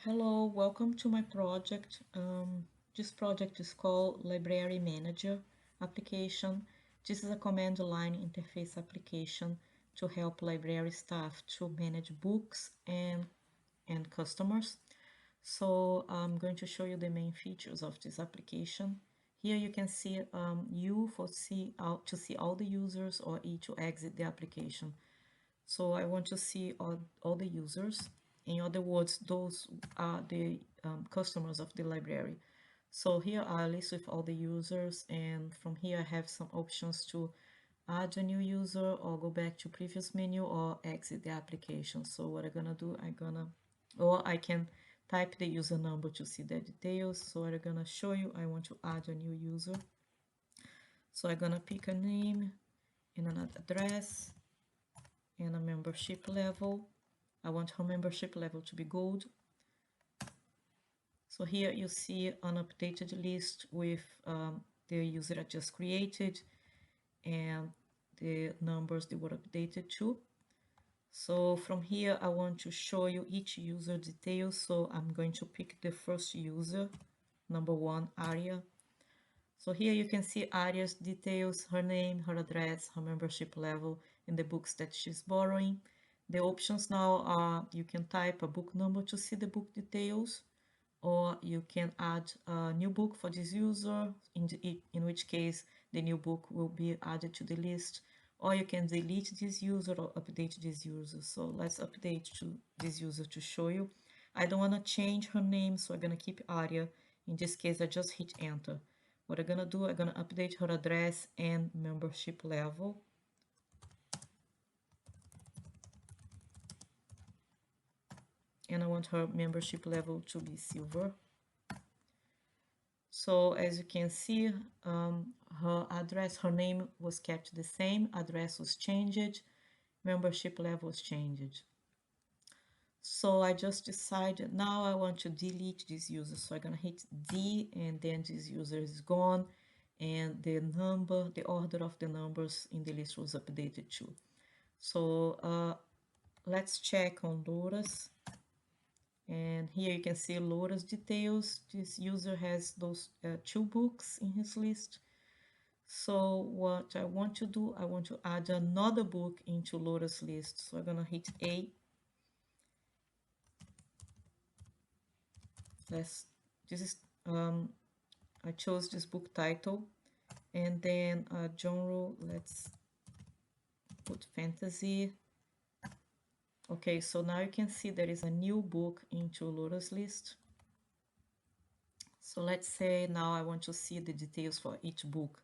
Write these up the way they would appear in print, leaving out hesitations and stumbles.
Hello, welcome to my project. This project is called Library Manager application. This is a command line interface application to help library staff to manage books and customers. So I'm going to show you the main features of this application. Here you can see to see all the users or E to exit the application. So I want to see all the users. In other words, those are the customers of the library. So here are a list with all the users, and from here I have some options to add a new user or go back to previous menu or exit the application. So what I'm gonna do, or I can type the user number to see the details. So what I'm gonna show you, I want to add a new user. So I'm gonna pick a name and an address and a membership level. I want her membership level to be gold. So here you see an updated list with the user I just created and the numbers they were updated to. So from here, I want to show you each user details. So I'm going to pick the first user, number 1, Aria. So here you can see Aria's details, her name, her address, her membership level, and the books that she's borrowing. The options now are you can type a book number to see the book details, or you can add a new book for this user, in which case the new book will be added to the list, or you can delete this user or update this user. So let's update to this user to show you. I don't want to change her name, so I'm going to keep Aria. In this case, I just hit enter. What I'm going to do, I'm going to update her address and membership level. And I want her membership level to be silver. So as you can see, her address, her name was kept the same, address was changed, membership level was changed. So I just decided now I want to delete this user. So I'm gonna hit D and then this user is gone and the number, the order of the numbers in the list was updated too. So let's check on Laura's. And here you can see Laura's details. This user has those 2 books in his list. So what I want to do, I want to add another book into Laura's list. So I'm gonna hit A. I chose this book title, and then genre, let's put fantasy. Okay, so now you can see there is a new book into Laura's list. So let's say now I want to see the details for each book.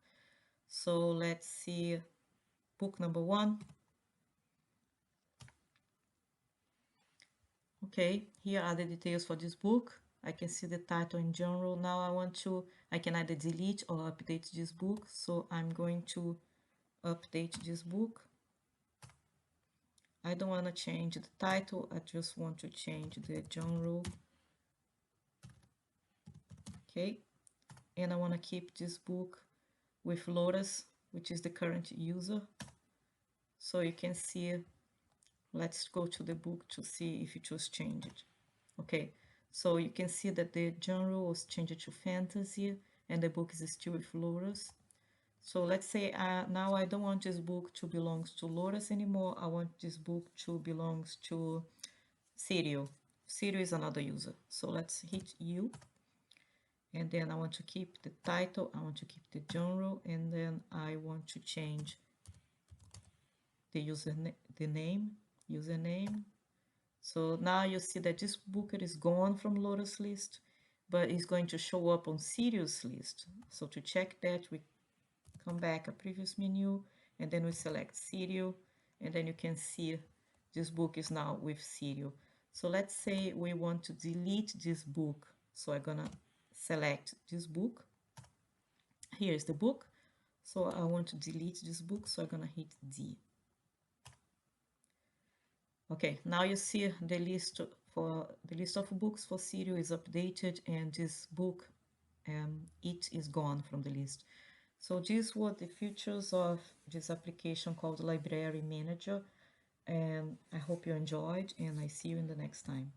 So let's see book number 1. Okay, here are the details for this book. I can see the title in general. Now I can either delete or update this book. So I'm going to update this book. I don't want to change the title. I just want to change the genre. Okay, and I want to keep this book with Lotus, which is the current user. So you can see, let's go to the book to see if it was changed. Okay, so you can see that the genre was changed to fantasy and the book is still with Lotus. So let's say now I don't want this book to belong to Lotus anymore. I want this book to belong to Sirio. Sirio is another user. So let's hit U. And then I want to keep the title, I want to keep the genre, and then I want to change the username. So now you see that this book is gone from Lotus list, but it's going to show up on Sirius list. So to check that, we come back a previous menu, and then we select Sirio, and then you can see this book is now with Sirio. So let's say we want to delete this book. So I'm gonna select this book. Here is the book. So I want to delete this book, so I'm gonna hit D. Okay, now you see the list of books for Sirio is updated, and this book, it is gone from the list. So these were the features of this application called Library Manager, and I hope you enjoyed, and I see you in the next time.